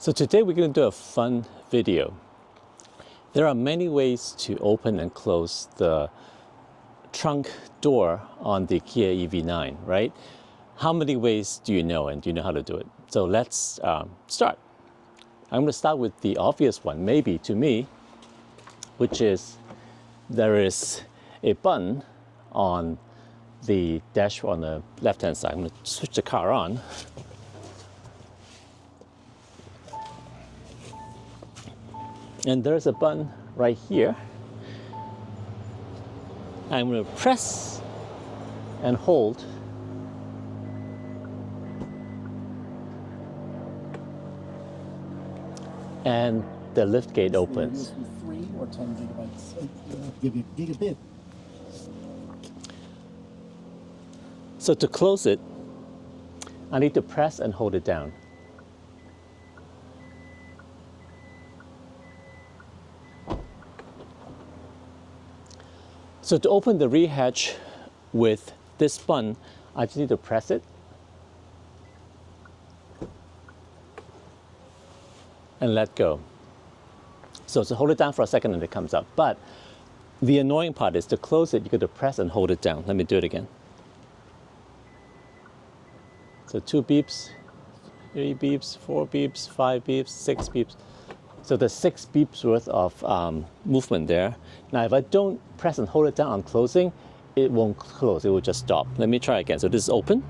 So today we're going to do a fun video. There are many ways to open and close the trunk door on the Kia EV9, right? How many ways do you know, and do you know how to do it? So let's start. I'm going to start with the obvious one, maybe to me, which is there is a button on the dash on the left-hand side. I'm going to switch the car on. And there's a button right here. I'm going to press and hold. And the lift gate opens. 3 or 10 gigabytes, gigabit. So to close it, I need to press and hold it down. So to open the rear hatch with this button, I just need to press it and let go. So to hold it down for a second and it comes up. But the annoying part is to close it, you got to press and hold it down. Let me do it again. So 2 beeps, 3 beeps, 4 beeps, 5 beeps, 6 beeps. So there's 6 beeps worth of movement there. Now if I don't press and hold it down on closing, it won't close, it will just stop. Let me try again. So this is open.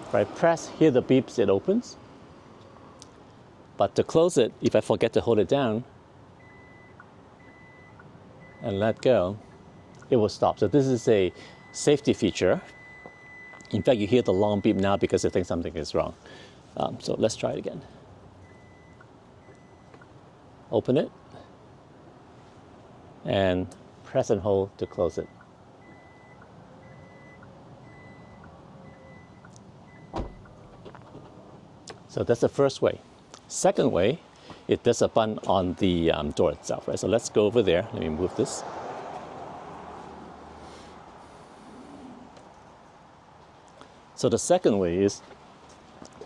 If I press, hear the beeps, it opens. But to close it, if I forget to hold it down and let go, it will stop. So this is a safety feature. In fact, you hear the long beep now because you think something is wrong. So let's try it again. Open it and press and hold to close it. So that's the first way. Second way, there's a button on the door itself, right? So let's go over there. Let me move this. So the second way is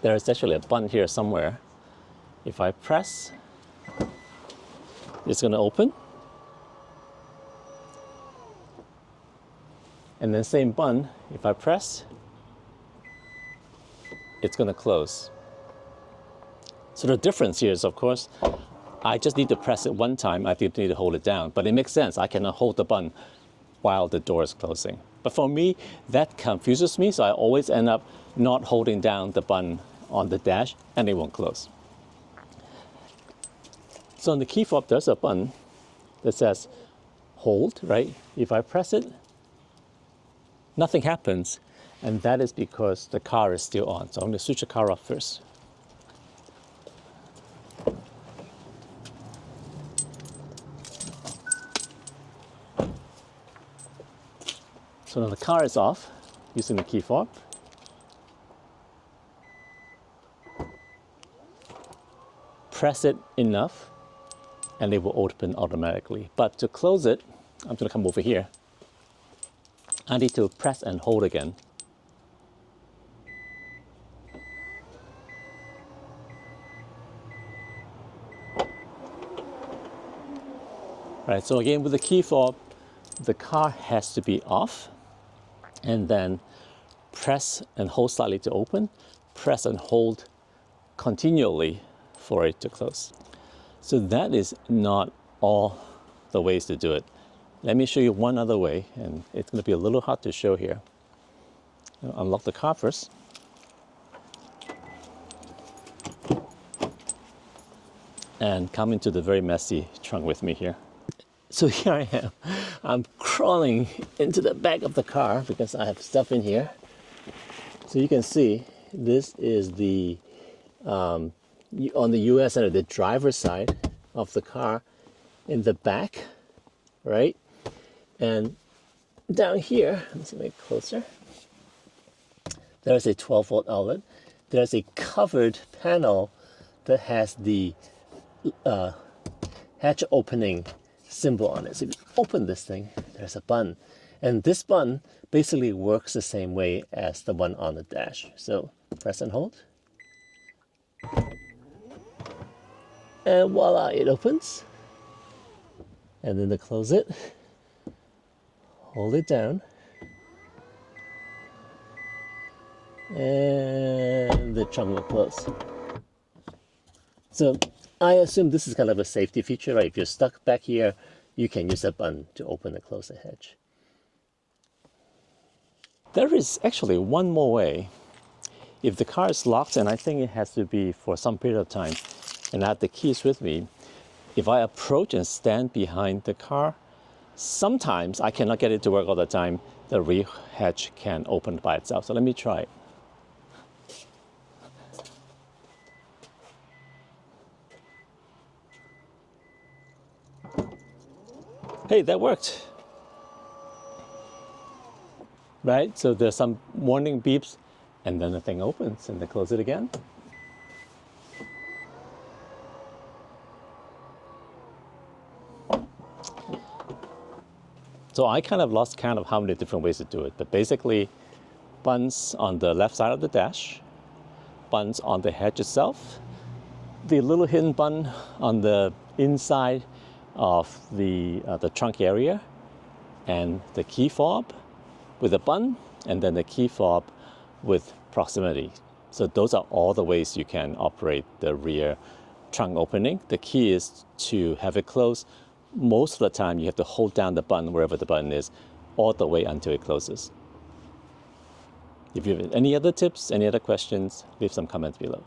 there's actually a button here somewhere. If I press, it's going to open. And then same button, if I press, it's going to close. So the difference here is, of course, I just need to press it one time. I need to hold it down. But it makes sense. I cannot hold the button while the door is closing. But for me, that confuses me. So I always end up not holding down the button on the dash, and it won't close. So on the key fob, there's a button that says hold, right? If I press it, nothing happens. And that is because the car is still on. So I'm going to switch the car off first. So now the car is off using the key fob. Press it enough and it will open automatically. But to close it, I'm going to come over here. I need to press and hold again. Right, so again with the key fob, the car has to be off, and then press and hold slightly to open, press and hold continually for it to close. So that is not all the ways to do it. Let me show you one other way, and it's going to be a little hard to show here. I'll unlock the car first. And come into the very messy trunk with me here. So here I am. I'm crawling into the back of the car because I have stuff in here. So you can see this is the on the US side, the driver's side of the car in the back, right? And down here, let's make it closer. There's a 12-volt outlet. There's a covered panel that has the hatch opening symbol on it. So if you open this thing, there's a button. And this button basically works the same way as the one on the dash. So Press and hold. And voila, it opens. And then to close it, hold it down. And the trunk will close. So I assume this is kind of a safety feature, right? If you're stuck back here, you can use a button to open and close the hatch. There is actually one more way. If the car is locked, and I think it has to be for some period of time, and I have the keys with me, if I approach and stand behind the car, sometimes I cannot get it to work all the time. The rear hatch can open by itself. So let me try it. Hey, that worked. Right? So there's some warning beeps, and then the thing opens, and then close it again. So I kind of lost count of how many different ways to do it, but basically buttons on the left side of the dash, buttons on the hatch itself, the little hidden button on the inside of the trunk area, and the key fob with a button, and then the key fob with proximity. So those are all the ways you can operate the rear trunk opening. The key is to have it closed. Most of the time you have to hold down the button wherever the button is all the way until it closes. If you have any other tips, any other questions, leave some comments below.